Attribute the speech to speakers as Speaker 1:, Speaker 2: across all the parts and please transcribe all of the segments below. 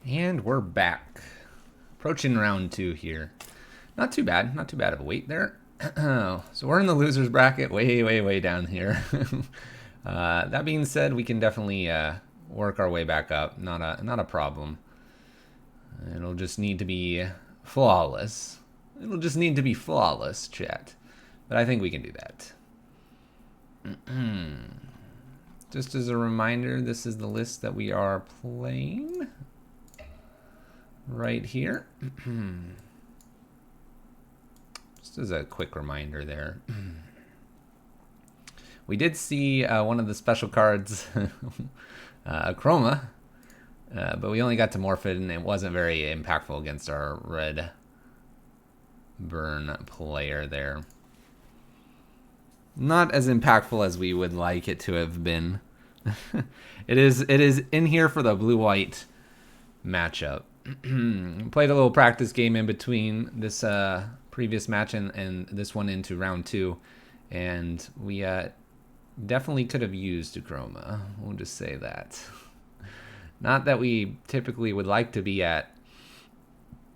Speaker 1: And we're back. Approaching round 2 here. Not too bad. Not too bad of a wait there. So we're in the losers bracket, way down here. That being said, we can definitely work our way back up. Not a problem. It'll just need to be flawless. It'll just need to be flawless, chat. But I think we can do that. Just as a reminder, this is the list that we are playing. Right here. Just as a quick reminder there. We did see one of the special cards, a Chroma, but we only got to morph it and it wasn't very impactful against our red burn player there. Not as impactful as we would like it to have been. It is in here for the blue-white matchup. Played a little practice game in between this previous match and this one into round 2, and we definitely could have used a Chroma. We'll just say that. Not that we typically would like to be at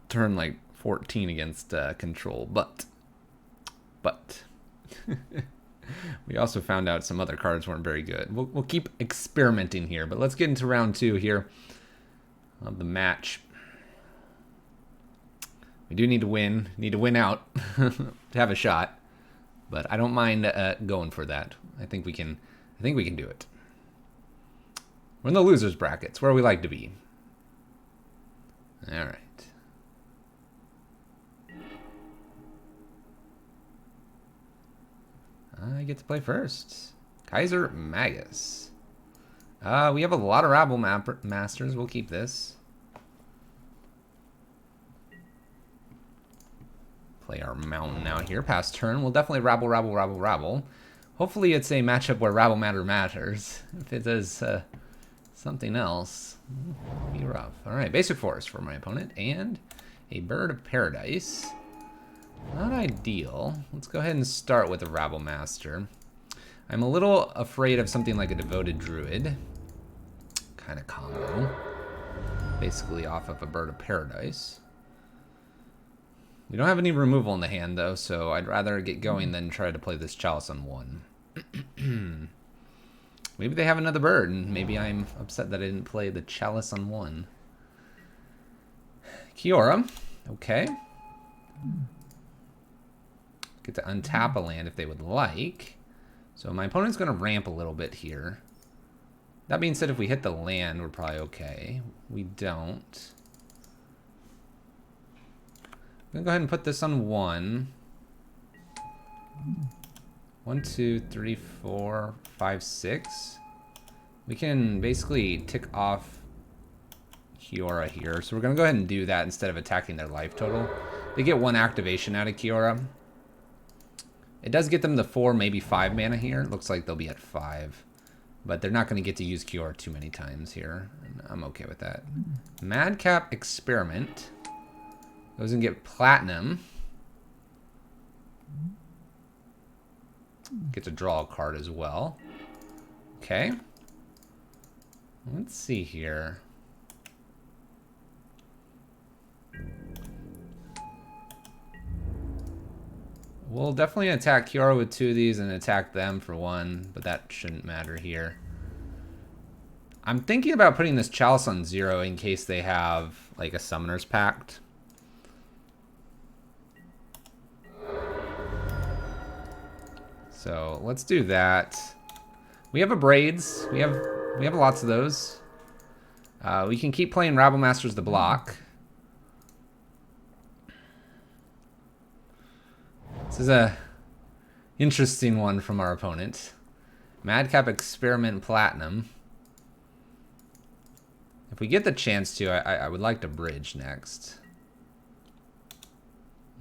Speaker 1: turn like 14 against control, but we also found out some other cards weren't very good. We'll keep experimenting here, but let's get into round 2 here of the match. We do need to win out to have a shot, but I don't mind going for that. I think we can do it. We're in the losers brackets, where we like to be. All right. I get to play first. Kaiser Magus. We have a lot of Rabblmasters. We'll keep this. Play our mountain out here. Past turn. We'll definitely rabble. Hopefully it's a matchup where rabble matters. If it does something else, it'll be rough. Alright, basic force for my opponent. And a bird of paradise. Not ideal. Let's go ahead and start with a Rabblemaster. I'm a little afraid of something like a devoted druid kind of combo. Basically off of a bird of paradise. We don't have any removal in the hand though, so I'd rather get going than try to play this Chalice on 1. Maybe they have another bird, and maybe I'm upset that I didn't play the Chalice on 1. Kiora. Okay. Get to untap a land if they would like. So my opponent's going to ramp a little bit here. That being said, if we hit the land, we're probably okay. We don't. I'm going to go ahead and put this on 1. 1, 2, 3, 4, 5, 6. We can basically tick off Kiora here. So we're going to go ahead and do that instead of attacking their life total. They get 1 activation out of Kiora. It does get them the 4, maybe 5 mana here. It looks like they'll be at 5. But they're not going to get to use Kiora too many times here. And I'm okay with that. Madcap Experiment. Goes and get Platinum. Get to draw a card as well. Okay. Let's see here. We'll definitely attack Kiora with 2 of these and attack them for 1, but that shouldn't matter here. I'm thinking about putting this Chalice on 0 in case they have like a Summoner's Pact. So let's do that. We have a Braids. We have lots of those. We can keep playing Rabblemasters the block. This is a interesting one from our opponent. Madcap Experiment Platinum. If we get the chance to, I would like to bridge next.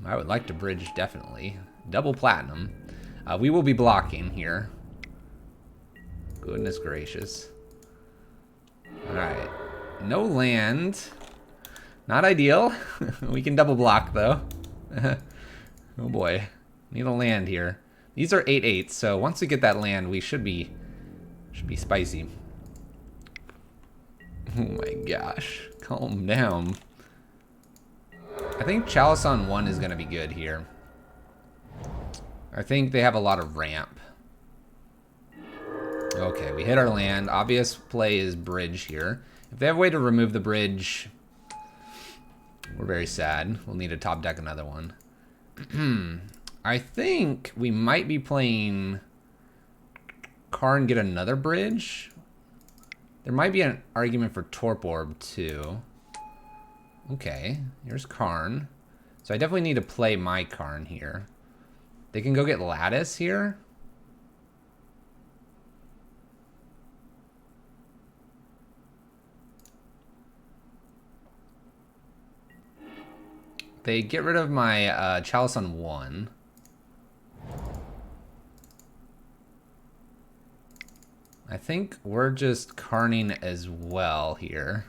Speaker 1: I would like to bridge, definitely. Double Platinum. We will be blocking here. Goodness gracious. Alright. No land. Not ideal. We can double block, though. Oh boy. Need a land here. These are 8/8, so once we get that land, we should be spicy. Oh my gosh. Calm down. I think Chalice on 1 is going to be good here. I think they have a lot of ramp. Okay, we hit our land. Obvious play is bridge here. If they have a way to remove the bridge, we're very sad. We'll need to top deck another one. I think we might be playing Karn get another bridge. There might be an argument for Torp Orb too. Okay, here's Karn. So I definitely need to play my Karn here. They can go get Lattice here. They get rid of my Chalice on 1. I think we're just Karning as well here.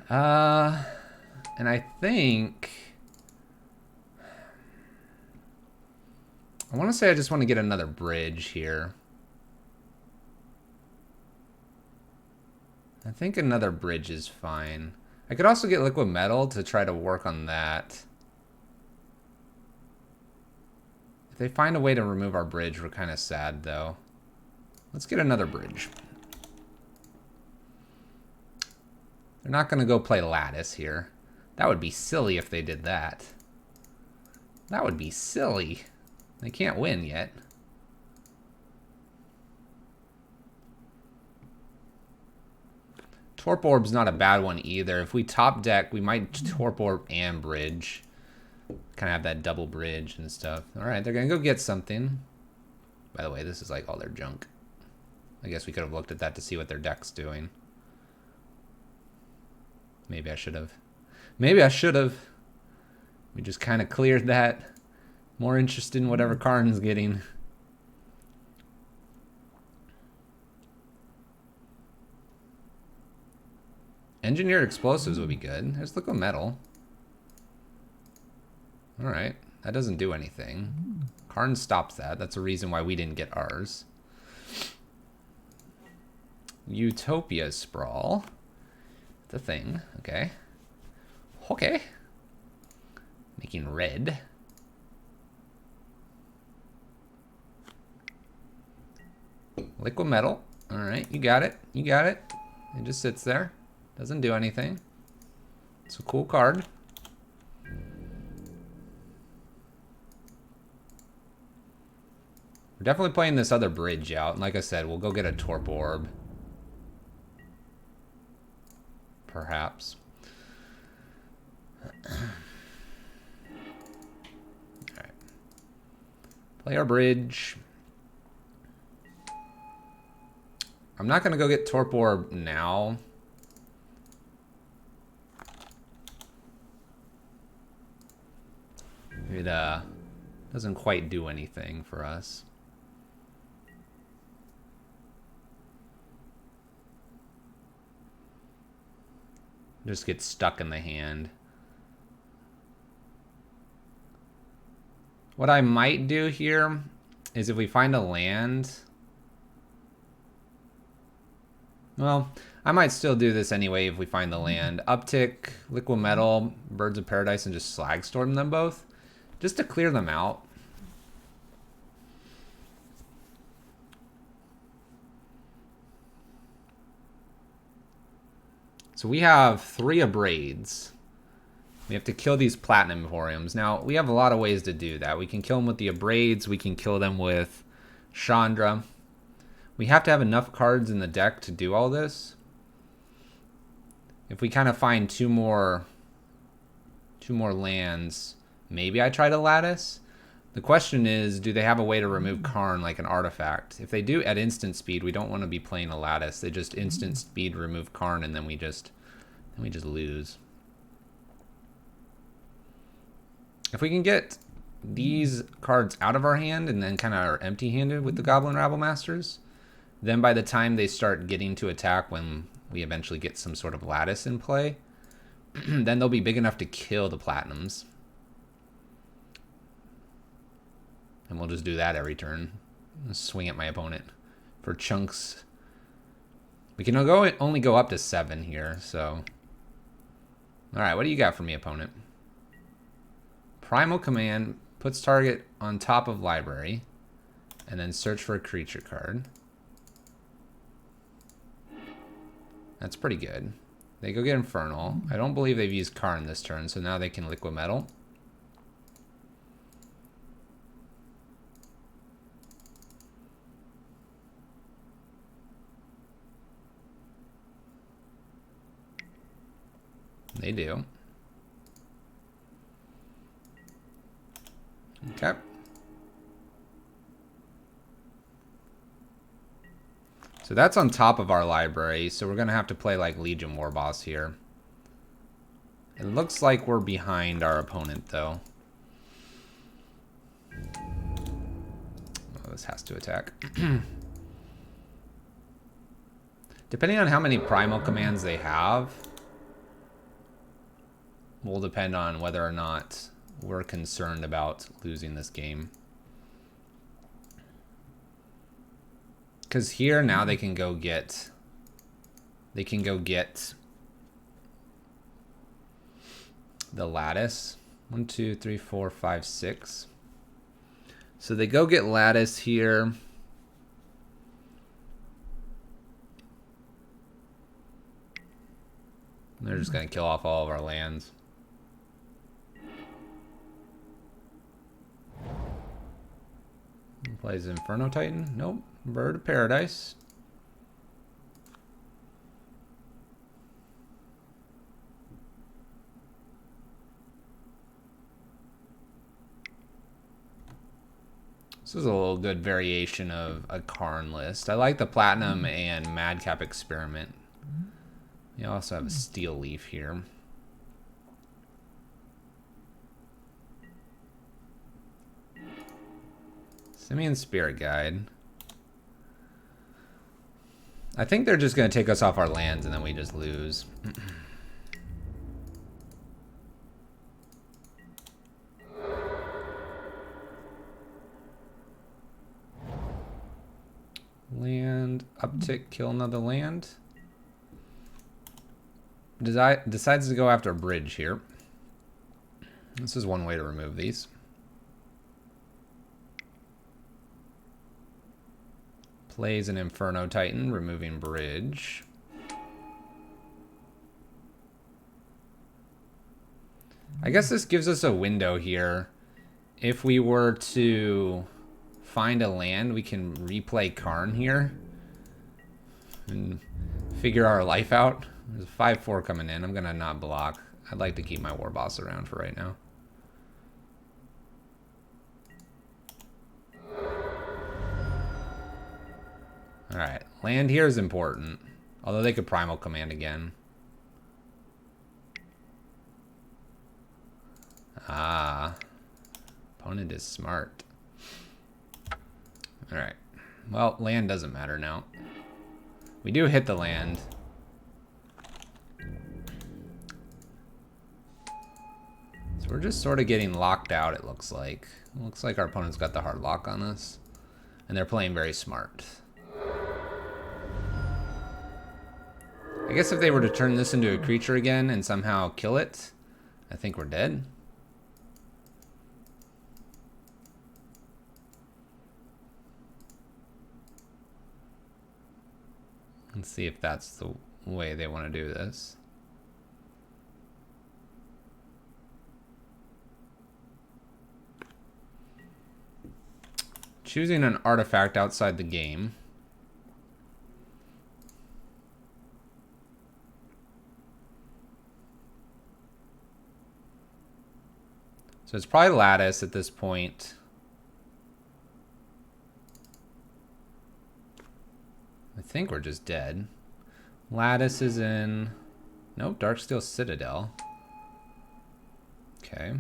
Speaker 1: And I think... I want to say I just want to get another bridge here. I think another bridge is fine. I could also get liquid metal to try to work on that. If they find a way to remove our bridge, we're kind of sad though. Let's get another bridge. They're not going to go play Lattice here. That would be silly if they did that. That would be silly. They can't win yet. Torp Orb's not a bad one either. If we top deck, we might Torp Orb and bridge. Kind of have that double bridge and stuff. Alright, they're going to go get something. By the way, this is like all their junk. I guess we could have looked at that to see what their deck's doing. Maybe I should have. Maybe I should have. We just kind of cleared that. More interested in whatever Karn's getting. Engineered explosives would be good. There's liquid metal. Alright. That doesn't do anything. Karn stops that. That's a reason why we didn't get ours. Utopia Sprawl. The thing. Okay. Okay. Making red. Liquid metal. Alright, you got it. You got it. It just sits there. Doesn't do anything. It's a cool card. We're definitely playing this other bridge out. And like I said, we'll go get a Torp Orb. Perhaps. Alright. Play our bridge. I'm not going to go get Torp Orb now. It doesn't quite do anything for us. Just get stuck in the hand. What I might do here is if we find a land... Well, I might still do this anyway if we find the land. Uptick, Liquid Metal, Birds of Paradise, and just Slag Storm them both. Just to clear them out. So we have 3 Abrades. We have to kill these Platinum Emporiums. Now, we have a lot of ways to do that. We can kill them with the Abrades. We can kill them with Chandra. We have to have enough cards in the deck to do all this. If we kind of find two more lands, maybe I try to Lattice. The question is, do they have a way to remove Karn like an artifact? If they do at instant speed, we don't want to be playing a Lattice. They just instant speed remove Karn and then we just lose. If we can get these cards out of our hand and then kind of are empty-handed with the Goblin Rabblемasters, then by the time they start getting to attack when we eventually get some sort of Lattice in play, then they'll be big enough to kill the Platinums. And we'll just do that every turn. Swing at my opponent for chunks We can only go up to 7 here, so. Alright, what do you got for me, opponent? Primal Command puts target on top of library, and then search for a creature card. That's pretty good. They go get Infernal. I don't believe they've used Karn this turn, so now they can Liquid Metal. They do. Okay. So that's on top of our library, so we're going to have to play like Legion Warboss here. It looks like we're behind our opponent, though. Oh, this has to attack. Depending on how many Primal Commands they have, will depend on whether or not we're concerned about losing this game. Because here now they can go get the Lattice. 1, 2, 3, 4, 5, 6. So they go get Lattice here. They're just going to kill off all of our lands. Plays Inferno Titan. Nope. Bird of Paradise. This is a little good variation of a Karn list. I like the Platinum and Madcap Experiment. You also have a Steel Leaf here. Simian Spirit Guide. I think they're just going to take us off our lands and then we just lose. Land, uptick, kill another land. Decides to go after a bridge here. This is one way to remove these. Plays an Inferno Titan, removing bridge. I guess this gives us a window here. If we were to find a land, we can replay Karn here and figure our life out. There's a 5/4 coming in. I'm going to not block. I'd like to keep my Warboss around for right now. Alright, land here is important. Although they could Primal Command again. Ah. Opponent is smart. Alright. Well, land doesn't matter now. We do hit the land. So we're just sort of getting locked out, it looks like. It looks like our opponent's got the hard lock on us. And they're playing very smart. I guess if they were to turn this into a creature again and somehow kill it, I think we're dead. Let's see if that's the way they want to do this. Choosing an artifact outside the game. So it's probably Lattice at this point. I think we're just dead. Lattice is in... Nope, Darksteel Citadel. Okay.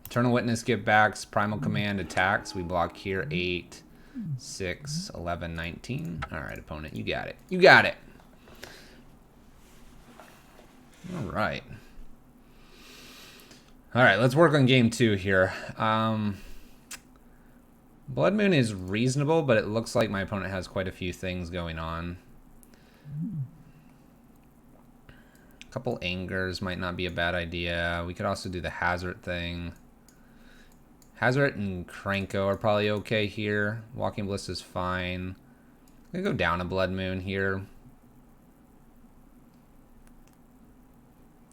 Speaker 1: Eternal Witness give backs, Primal Command attacks. We block here 8, 6, 11, 19. Alright, opponent, you got it. You got it! Alright. Alright, let's work on game 2 here. Blood Moon is reasonable, but it looks like my opponent has quite a few things going on. A couple Angers might not be a bad idea. We could also do the Hazard thing. Hazard and Krenko are probably okay here. Walking Bliss is fine. I'm gonna go down a Blood Moon here.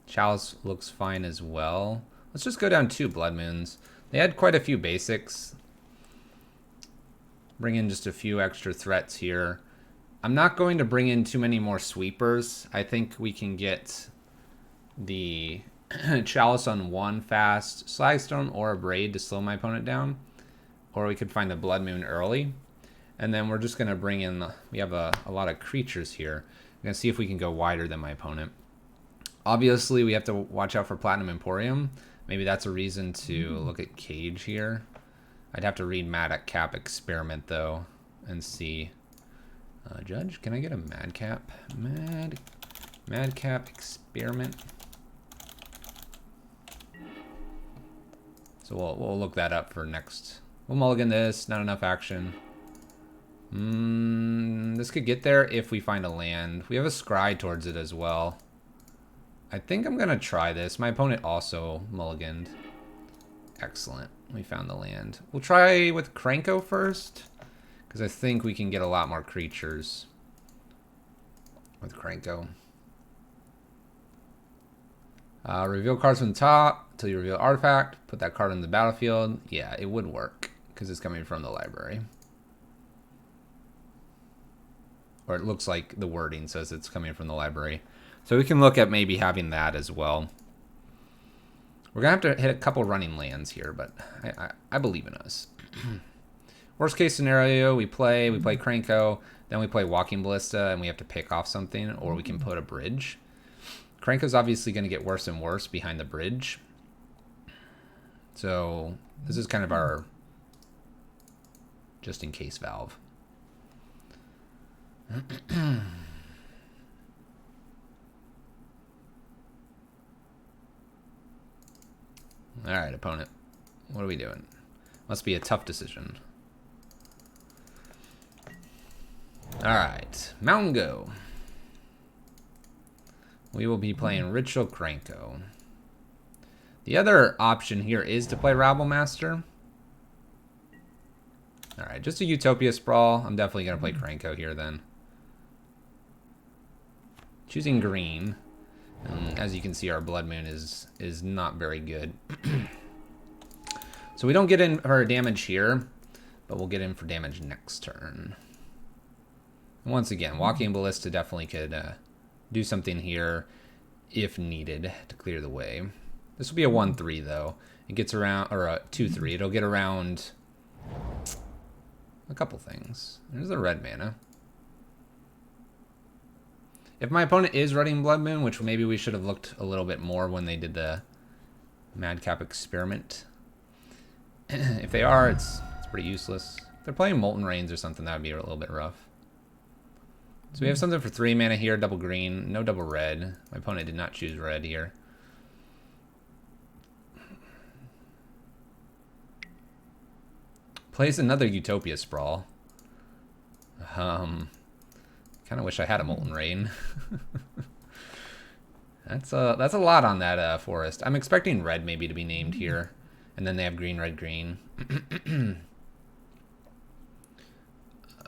Speaker 1: Chalice looks fine as well. Let's just go down 2 Blood Moons. They had quite a few basics. Bring in just a few extra threats here. I'm not going to bring in too many more sweepers. I think we can get the Chalice on 1 fast Slagstone or a Braid to slow my opponent down. Or we could find a Blood Moon early. And then we're just going to bring in, we have a lot of creatures here. We're going to see if we can go wider than my opponent. Obviously, we have to watch out for Platinum Emporium. Maybe that's a reason to look at Cage here. I'd have to read Madcap Experiment, though, and see. Judge, can I get a Madcap? Madcap Experiment. So we'll look that up for next. We'll mulligan this. Not enough action. This could get there if we find a land. We have a Scry towards it as well. I think I'm going to try this. My opponent also mulliganed. Excellent. We found the land. We'll try with Krenko first, because I think we can get a lot more creatures with Krenko. Reveal cards from the top until you reveal artifact. Put that card in the battlefield. Yeah, it would work, because it's coming from the library. Or it looks like the wording says it's coming from the library. So we can look at maybe having that as well. We're going to have to hit a couple running lands here, but I believe in us. Worst case scenario, we play Krenko, then we play Walking Ballista, and we have to pick off something, or we can put a bridge. Krenko's obviously going to get worse and worse behind the bridge. So this is kind of our just-in-case valve. Alright, opponent. What are we doing? Must be a tough decision. Alright, Mountain Go. We will be playing Ritual Krenko. The other option here is to play Rabblemaster. Alright, just a Utopia Sprawl. I'm definitely going to play Krenko here then. Choosing green. And as you can see, our Blood Moon is not very good. So we don't get in for damage here, but we'll get in for damage next turn. And once again, Walking Ballista definitely could do something here if needed to clear the way. This will be a 1-3 though. It gets around, or a 2-3. It'll get around a couple things. There's the red mana. If my opponent is running Blood Moon, which maybe we should have looked a little bit more when they did the Madcap Experiment. If they are, it's pretty useless. If they're playing Molten Rains or something, that would be a little bit rough. So we have something for 3 mana here, double green, no double red. My opponent did not choose red here. Plays another Utopia Sprawl. Kind of wish I had a Molten Rain. That's a lot on that forest. I'm expecting red maybe to be named here, and then they have green, red, green.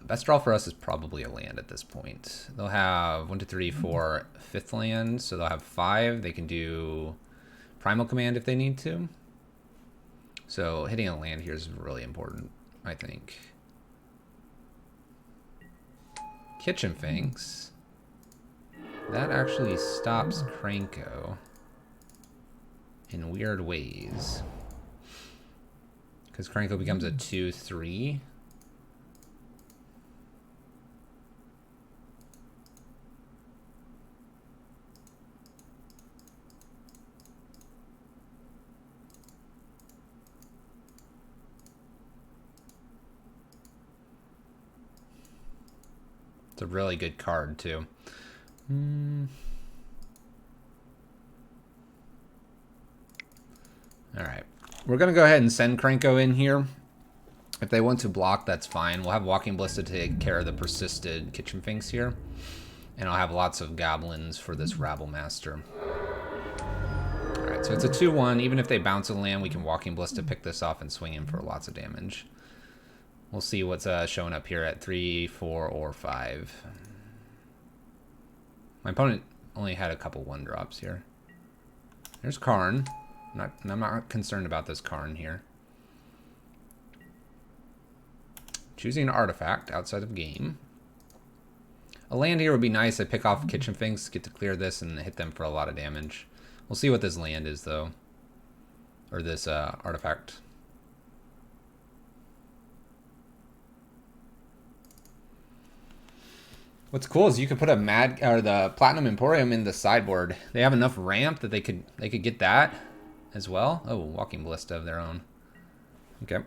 Speaker 1: Best draw for us is probably a land at this point. They'll have 1, 2, 3, 4, 5th land, so they'll have 5. They can do Primal Command if they need to. So hitting a land here is really important, I think. Kitchen Finks. That actually stops Krenko in weird ways. Because Krenko becomes a 2-3. It's a really good card, too. Alright. We're going to go ahead and send Krenko in here. If they want to block, that's fine. We'll have Walking Ballista to take care of the persisted Kitchen Finks here. And I'll have lots of goblins for this Rabblemaster. Alright, so it's a 2-1. Even if they bounce a land, we can Walking Ballista pick this off and swing in for lots of damage. We'll see what's showing up here at 3, 4, or 5. My opponent only had a couple 1-drops here. There's Karn. I'm not concerned about this Karn here. Choosing an artifact outside of game. A land here would be nice. I pick off Kitchen Finks, get to clear this, and hit them for a lot of damage. We'll see what this land is, though. Or this artifact. What's cool is you could put a the Platinum Emporium in the sideboard. They have enough ramp that they could get that as well. Oh, Walking Ballista of their own. Okay.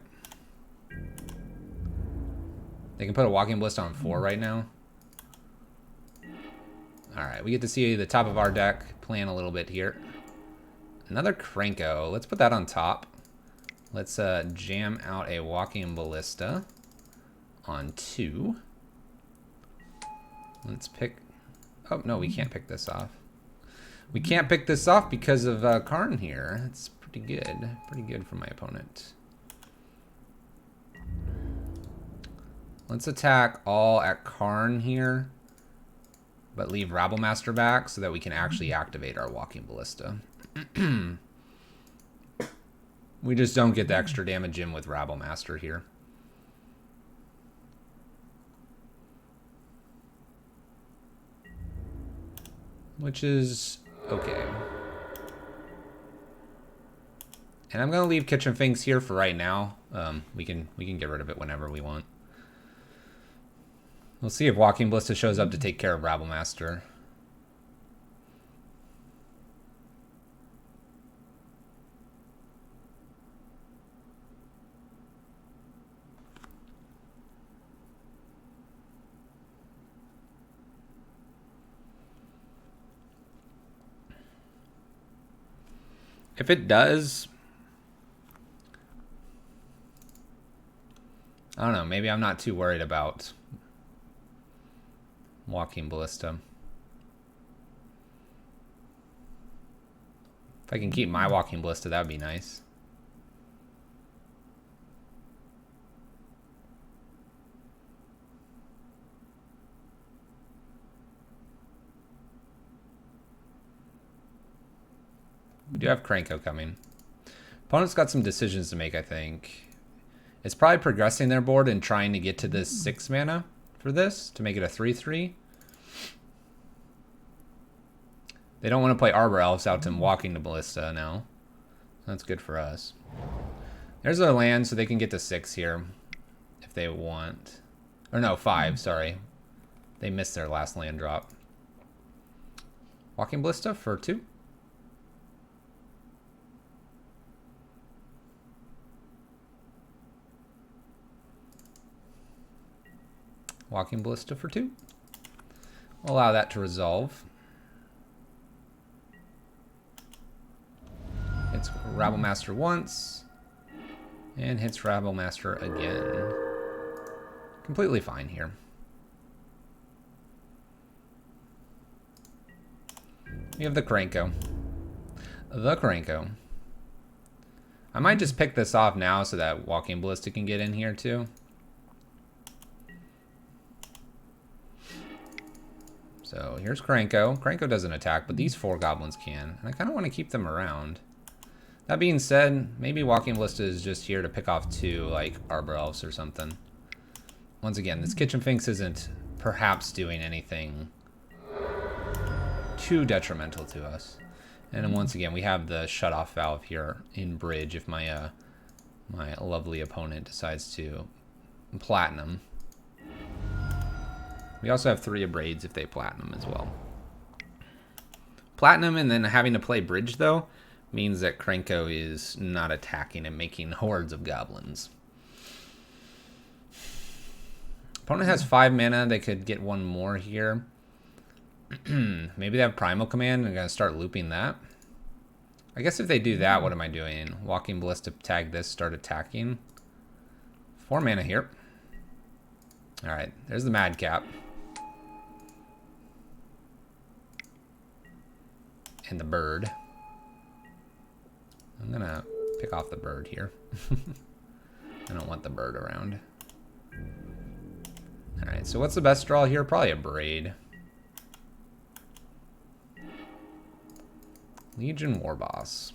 Speaker 1: They can put a Walking Ballista on 4 right now. Alright, we get to see the top of our deck plan a little bit here. Another Krenko. Let's put that on top. Let's jam out a Walking Ballista on 2. Let's pick... Oh, no, we can't pick this off. We can't pick this off because of Karn here. That's pretty good. Pretty good for my opponent. Let's attack all at Karn here, but leave Rabblemaster back so that we can actually activate our Walking Ballista. We just don't get the extra damage in with Rabblemaster here. Which is okay. And I'm gonna leave Kitchen Finks here for right now. We can get rid of it whenever we want. We'll see if Walking Ballista shows up to take care of Rabblemaster. If it does, I don't know, maybe I'm not too worried about Walking Ballista. If I can keep my Walking Ballista, that would be nice. We do have Krenko coming. Opponent's got some decisions to make, I think. It's probably progressing their board and trying to get to this 6 mana for this to make it a 3/3. They don't want to play Arbor Elves out to Walking the Ballista now. That's good for us. There's their land, so they can get to 6 here if they want. Or no, 5, sorry. They missed their last land drop. Walking Ballista for 2. Walking Ballista for 2. We'll allow that to resolve. Hits Rabblemaster once. And hits Rabblemaster again. Completely fine here. We have the Krenko. The Krenko. I might just pick this off now so that Walking Ballista can get in here too. So here's Krenko. Krenko doesn't attack, but these 4 goblins can. And I kind of want to keep them around. That being said, maybe Walking Ballista is just here to pick off 2, like Arbor Elves or something. Once again, this Kitchen Finks isn't perhaps doing anything too detrimental to us. And then once again, we have the shut-off valve here in Bridge if my my lovely opponent decides to platinum. We also have 3 Abrades if they platinum as well. Platinum and then having to play Bridge, though, means that Krenko is not attacking and making hordes of goblins. Opponent has 5 mana. They could get 1 more here. Maybe they have Primal Command and I'm going to start looping that. I guess if they do that, what am I doing? Walking Ballista, tag this, start attacking. 4 mana here. Alright, there's the Madcap. And the bird. I'm gonna pick off the bird here. I don't want the bird around. Alright, so what's the best draw here? Probably a Braid. Legion Warboss.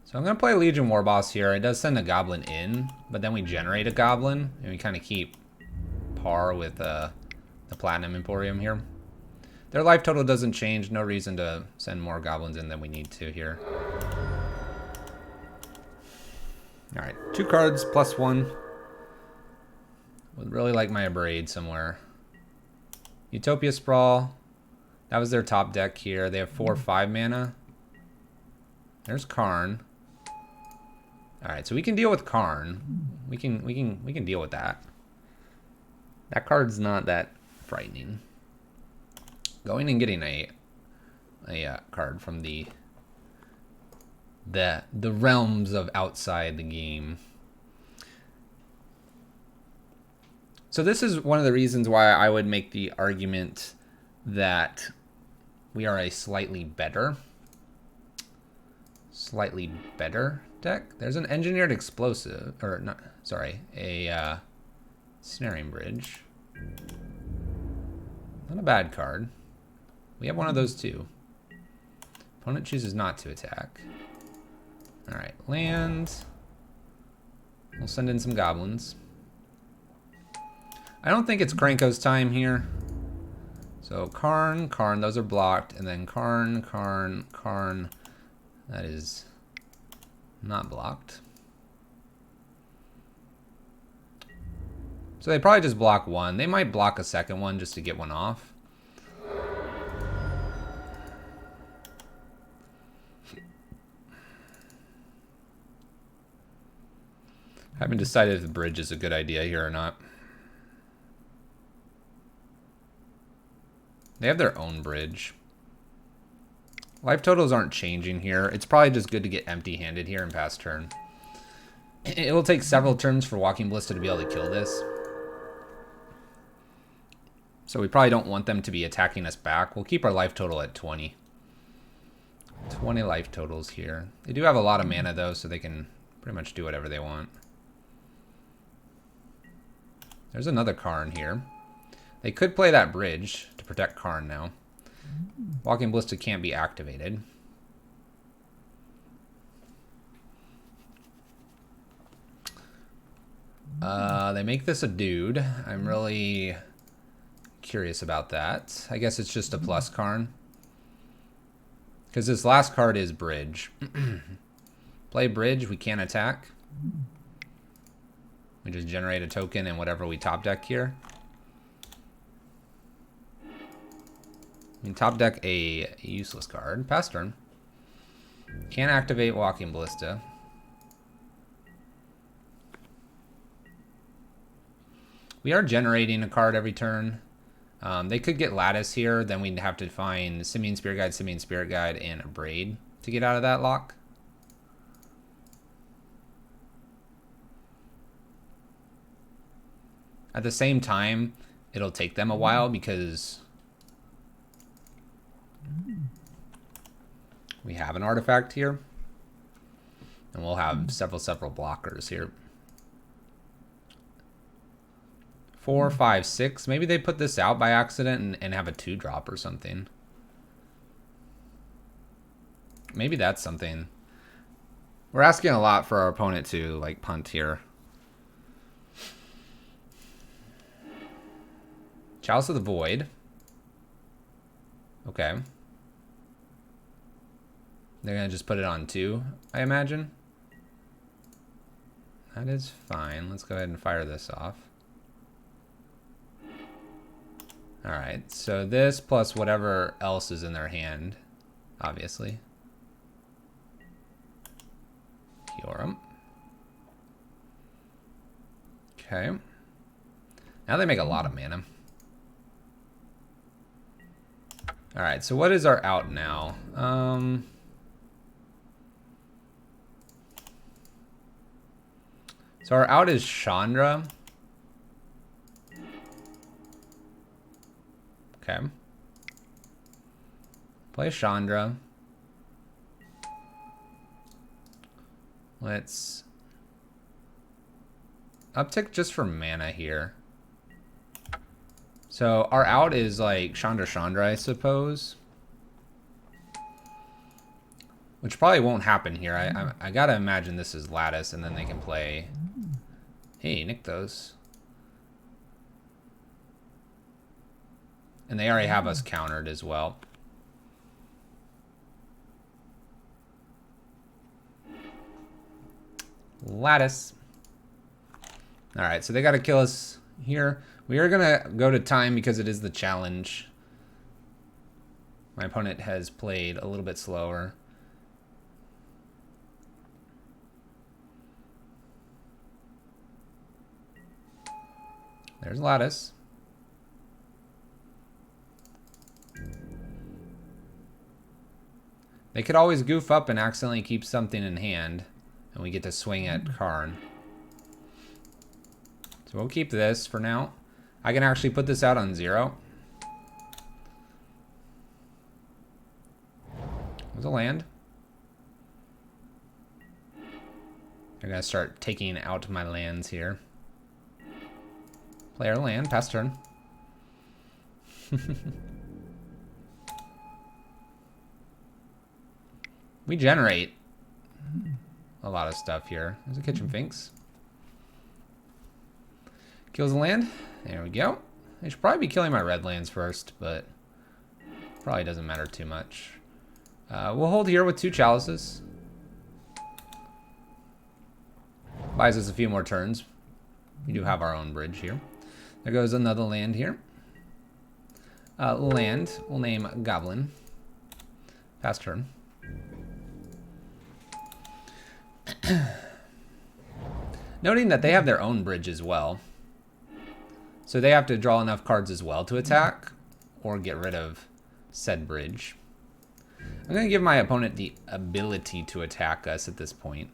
Speaker 1: So I'm going to play Legion Warboss here. It does send a goblin in, but then we generate a goblin, and we kind of keep par with the Platinum Emporium here. Their life total doesn't change. No reason to send more goblins in than we need to here. Alright, 2 cards plus 1. Would really like my Braid somewhere. Utopia Sprawl. That was their top deck here. They have 4/5 mana. There's Karn. Alright, so we can deal with Karn. We can deal with that. That card's not that frightening. Going and getting a card from the realms of outside the game. So this is one of the reasons why I would make the argument that we are a slightly better deck. There's an engineered explosive, or not, sorry, a Ensnaring Bridge. Not a bad card. We have one of those too. Opponent chooses not to attack. Alright, land. We'll send in some goblins. I don't think it's Krenko's time here. So Karn, those are blocked, and then Karn. That is not blocked. So they probably just block one. They might block a second one just to get one off. I haven't decided if the bridge is a good idea here or not. They have their own bridge. Life totals aren't changing here. It's probably just good to get empty-handed here and pass turn. It will take several turns for Walking Ballista to be able to kill this. So we probably don't want them to be attacking us back. We'll keep our life total at 20. 20 life totals here. They do have a lot of mana though, so they can pretty much do whatever they want. There's another Karn here. They could play that bridge to protect Karn now. Walking Ballista can't be activated. They make this a dude. I'm really curious about that. I guess it's just a plus Karn. Because this last card is bridge. Play bridge, we can't attack. We just generate a token and whatever we top deck here. I mean, top deck a useless card. Pass turn. Can't activate Walking Ballista. We are generating a card every turn. They could get Lattice here. Then we'd have to find Simian Spirit Guide, and a Braid to get out of that lock. At the same time, it'll take them a while because we have an artifact here. And we'll have several blockers here. 4, 5, 6. Maybe they put this out by accident and have a 2-drop or something. Maybe that's something. We're asking a lot for our opponent to like punt here. Chalice of the Void. Okay. They're going to just put it on 2, I imagine. That is fine. Let's go ahead and fire this off. Alright, so this plus whatever else is in their hand, obviously. Kiorum. Okay. Now they make a lot of mana. All right, so what is our out now? So our out is Chandra. Okay. Play Chandra. Let's uptick just for mana here. So our out is like Chandra, I suppose. Which probably won't happen here. I gotta imagine this is Lattice, and then they can play... Hey, nick those. And they already have us countered as well. Lattice. Alright, so they gotta kill us here. We are gonna go to time because it is the challenge. My opponent has played a little bit slower. There's Lattice. They could always goof up and accidentally keep something in hand, and we get to swing at Karn. So we'll keep this for now. I can actually put this out on 0. There's a land. They're gonna start taking out my lands here. Player land, pass turn. We generate a lot of stuff here. There's a Kitchen Finks. Kills the land. There we go. I should probably be killing my red lands first, but probably doesn't matter too much. We'll hold here with 2 Chalices. Buys us a few more turns. We do have our own bridge here. There goes another land here. Land, we'll name Goblin. Pass turn. Noting that they have their own bridge as well. So they have to draw enough cards as well to attack or get rid of said bridge. I'm going to give my opponent the ability to attack us at this point.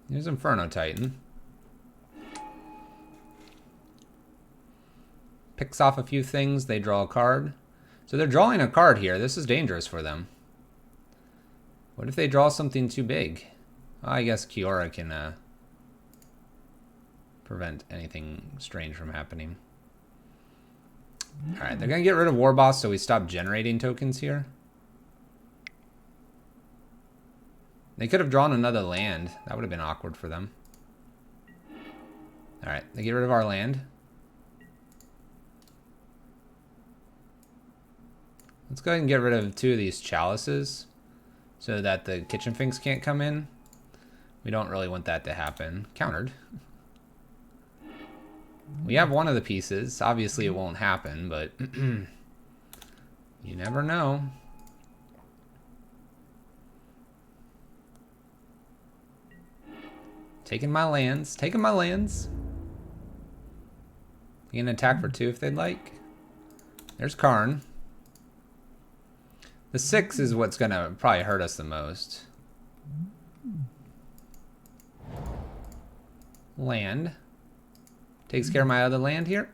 Speaker 1: Here's Inferno Titan. Picks off a few things, they draw a card. So they're drawing a card here. This is dangerous for them. What if they draw something too big? Well, I guess Kiora can prevent anything strange from happening. Alright, they're going to get rid of War Boss, so we stop generating tokens here. They could have drawn another land. That would have been awkward for them. Alright, they get rid of our land. Let's go ahead and get rid of 2 of these Chalices so that the Kitchen Finks can't come in. We don't really want that to happen. Countered. We have one of the pieces. Obviously it won't happen, but you never know. Taking my lands. Taking my lands. You can attack for 2 if they'd like. There's Karn. The 6 is what's going to probably hurt us the most. Land. Takes care of my other land here.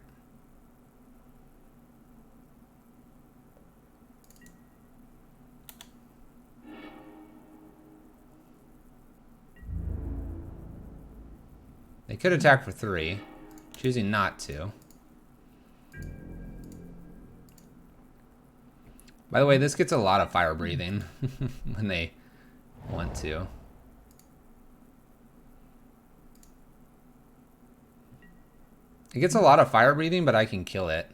Speaker 1: They could attack for 3, choosing not to. By the way, this gets a lot of fire breathing when they want to. It gets a lot of fire breathing, but I can kill it.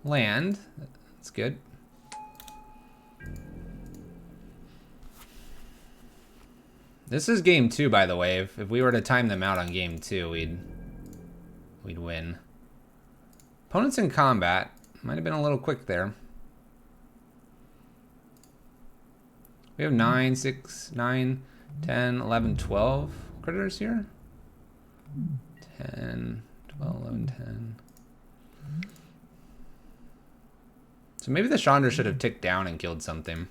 Speaker 1: Land. That's good. This is game 2, by the way. If we were to time them out on game 2, we'd win. Opponents in combat. Might have been a little quick there. We have 9, 6, 9, 10, 11, 12 critters here. 10, 12, 11, 10. So maybe the Chandra should have ticked down and killed something.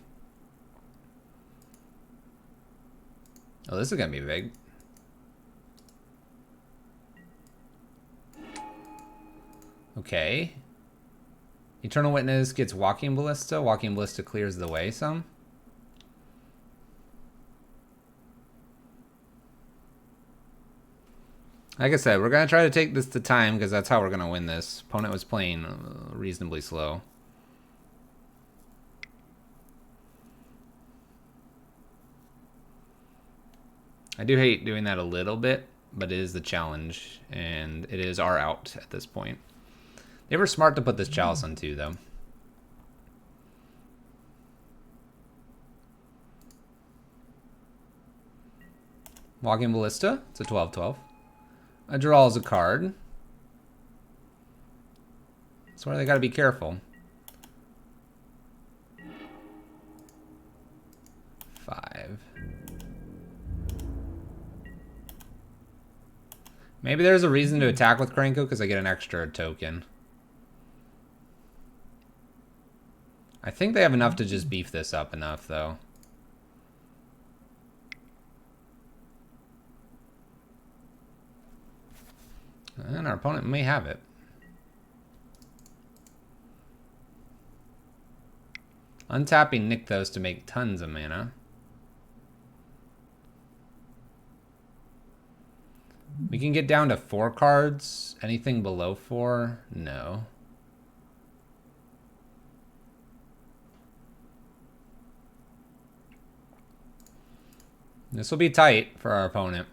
Speaker 1: Oh, this is going to be big. Okay. Eternal Witness gets Walking Ballista. Walking Ballista clears the way some. Like I said, we're going to try to take this to time because that's how we're going to win this. Opponent was playing reasonably slow. I do hate doing that a little bit, but it is the challenge, and it is our out at this point. They were smart to put this Chalice on 2, though. Walking Ballista. It's a 12-12. A draw is a card. That's where they got to be careful. 5. Maybe there's a reason to attack with Krenko because I get an extra token. I think they have enough to just beef this up enough, though. And our opponent may have it. Untapping Nykthos to make tons of mana. We can get down to 4 cards. Anything below 4? No. This will be tight for our opponent.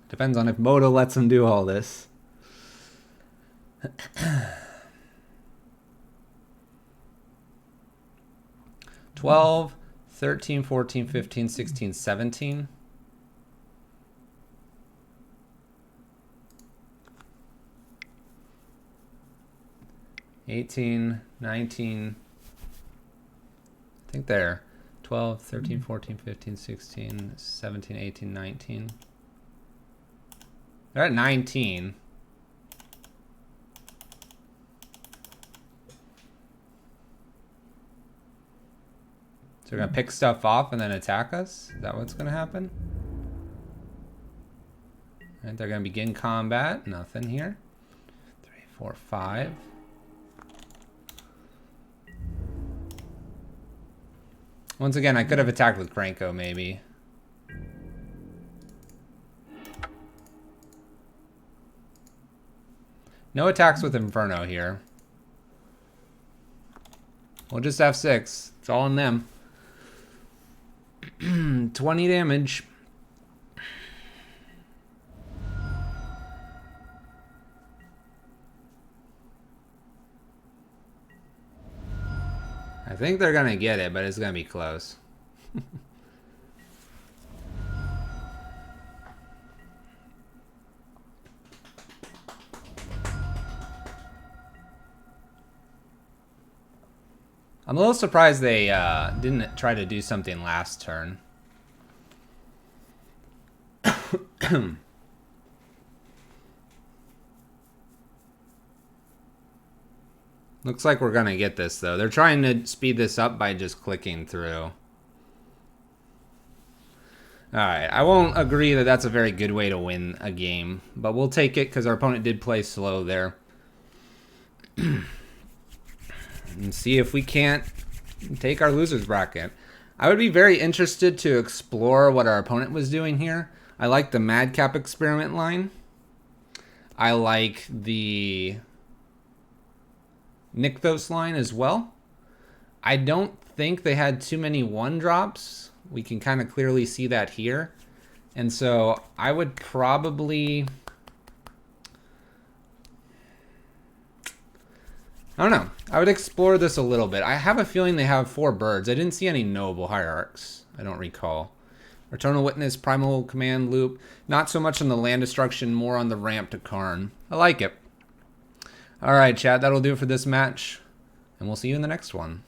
Speaker 1: Depends on if Moto lets him do all this. 12, 13, 14, 15, 16, 17. 18, 19, I think they're 12, 13, 14, 15, 16, 17, 18, 19. They're at 19. So we're going to pick stuff off and then attack us? Is that what's going to happen? All right, they're going to begin combat. Nothing here. 3, 4, 5. Once again, I could have attacked with Krenko, maybe. No attacks with Inferno here. We'll just have 6. It's all in them. 20 damage. I think they're gonna get it, but it's gonna be close. I'm a little surprised they didn't try to do something last turn. Looks like we're gonna get this though. They're trying to speed this up by just clicking through. Alright, I won't agree that that's a very good way to win a game, but we'll take it because our opponent did play slow there. And see if we can't take our loser's bracket. I would be very interested to explore what our opponent was doing here. I like the Madcap experiment line. I like the Nykthos line as well. I don't think they had too many 1-drops. We can kind of clearly see that here. And so I would probably... I don't know. I would explore this a little bit. I have a feeling they have 4 birds. I didn't see any noble hierarchs. I don't recall. Eternal Witness, Primal Command Loop. Not so much on the land destruction, more on the ramp to Karn. I like it. All right, chat, that'll do it for this match, and we'll see you in the next one.